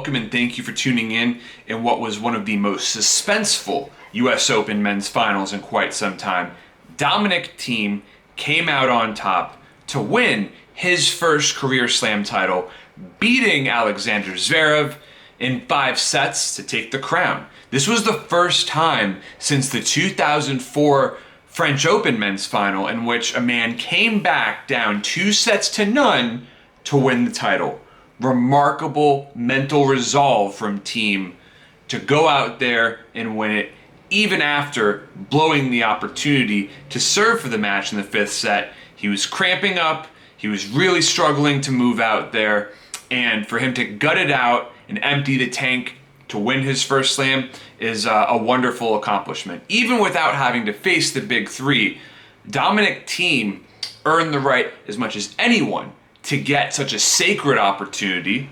welcome and thank you for tuning in what was one of the most suspenseful US Open men's finals in quite some time. Dominic Thiem came out on top to win his first career slam title, beating Alexander Zverev in 5 sets to take the crown. This was the first time since the 2004 French Open men's final in which a man came back down 2-0 to win the title. Remarkable mental resolve from Thiem to go out there and win it, even after blowing the opportunity to serve for the match in the 5th set. He was cramping up, he was really struggling to move out there, and for him to gut it out and empty the tank to win his first slam is a wonderful accomplishment. Even without having to face the big three, Dominic Thiem earned the right, as much as anyone, to get such a sacred opportunity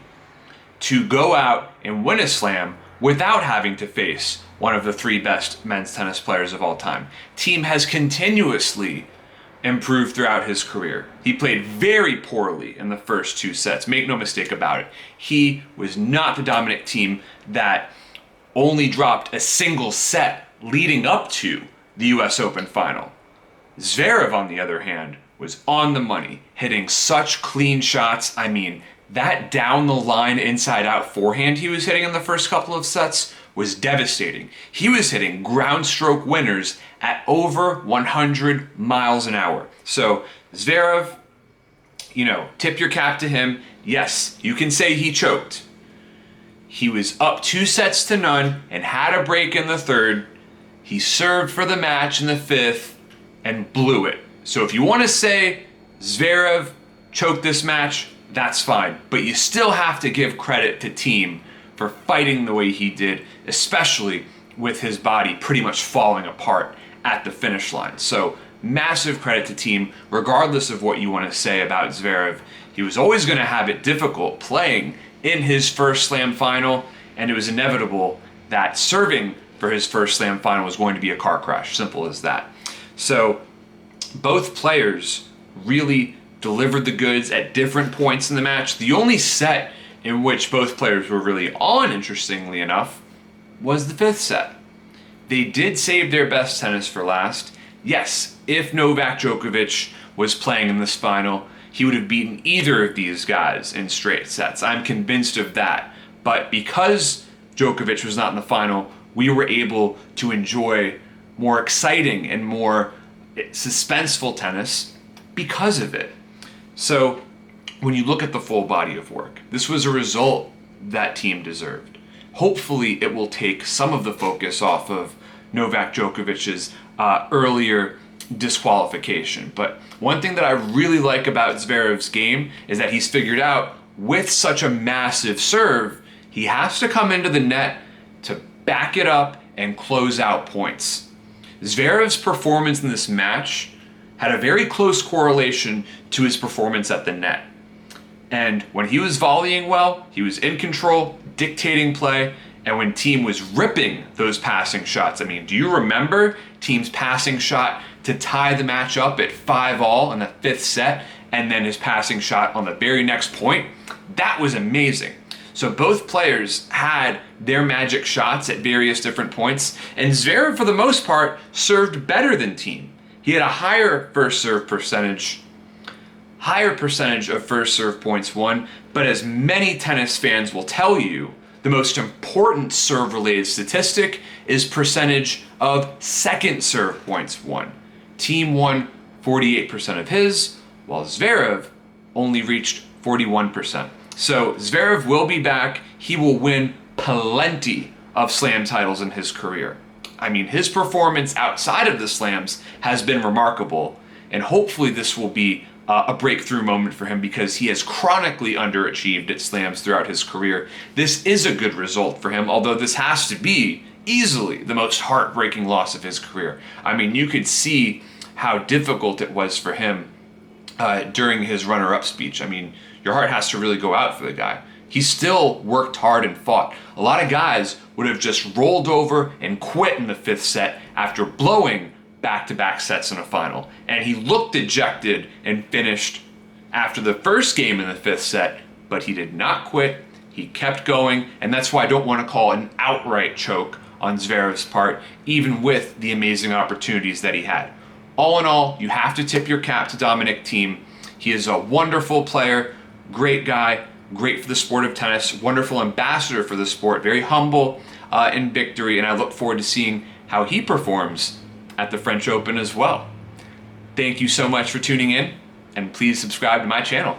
to go out and win a slam without having to face one of the 3 best men's tennis players of all time. Thiem has continuously improved throughout his career. He played very poorly in the first 2 sets, make no mistake about it. He was not the Dominic Thiem that only dropped a single set leading up to the US Open final. Zverev, on the other hand, was on the money, hitting such clean shots. I mean, that down the line inside out forehand he was hitting in the first couple of sets was devastating. He was hitting ground stroke winners at over 100 miles an hour. So Zverev, tip your cap to him. Yes, you can say he choked. He was up 2-0 and had a break in the 3rd. He served for the match in the 5th and blew it. So if you want to say Zverev choked this match, that's fine. But you still have to give credit to Thiem for fighting the way he did, especially with his body pretty much falling apart at the finish line. So massive credit to Thiem, regardless of what you want to say about Zverev. He was always going to have it difficult playing in his first slam final, and it was inevitable that serving for his first slam final was going to be a car crash. Simple as that. So both players really delivered the goods at different points in the match. The only set in which both players were really on, interestingly enough, was the 5th set. They did save their best tennis for last. Yes, if Novak Djokovic was playing in this final, he would have beaten either of these guys in straight sets. I'm convinced of that. But because Djokovic was not in the final, we were able to enjoy more exciting and more suspenseful tennis because of it. So when you look at the full body of work, this was a result that Thiem deserved. Hopefully it will take some of the focus off of Novak Djokovic's earlier disqualification. But one thing that I really like about Zverev's game is that he's figured out, with such a massive serve, he has to come into the net to back it up and close out points. Zverev's performance in this match had a very close correlation to his performance at the net. And when he was volleying well, he was in control, dictating play, and when Thiem was ripping those passing shots, do you remember Thiem's passing shot to tie the match up at 5-all in the 5th set, and then his passing shot on the very next point? That was amazing. So both players had their magic shots at various different points, and Zverev, for the most part, served better than Thiem. He had a higher first serve percentage of first serve points won, but as many tennis fans will tell you, the most important serve-related statistic is percentage of second serve points won. Thiem won 48% of his, while Zverev only reached 41%. So Zverev will be back. He will win plenty of slam titles in his career. His performance outside of the slams has been remarkable, and hopefully this will be a breakthrough moment for him because he has chronically underachieved at slams throughout his career. This is a good result for him, although this has to be easily the most heartbreaking loss of his career. You could see how difficult it was for him during his runner-up speech. Your heart has to really go out for the guy. He still worked hard and fought. A lot of guys would have just rolled over and quit in the 5th set after blowing back-to-back sets in a final. And he looked dejected and finished after the first game in the 5th set, but he did not quit. He kept going, and that's why I don't want to call an outright choke on Zverev's part, even with the amazing opportunities that he had. All in all, you have to tip your cap to Dominic Thiem. He is a wonderful player, great guy, great for the sport of tennis, wonderful ambassador for the sport, very humble in victory, and I look forward to seeing how he performs at the French Open as well. Thank you so much for tuning in, and please subscribe to my channel.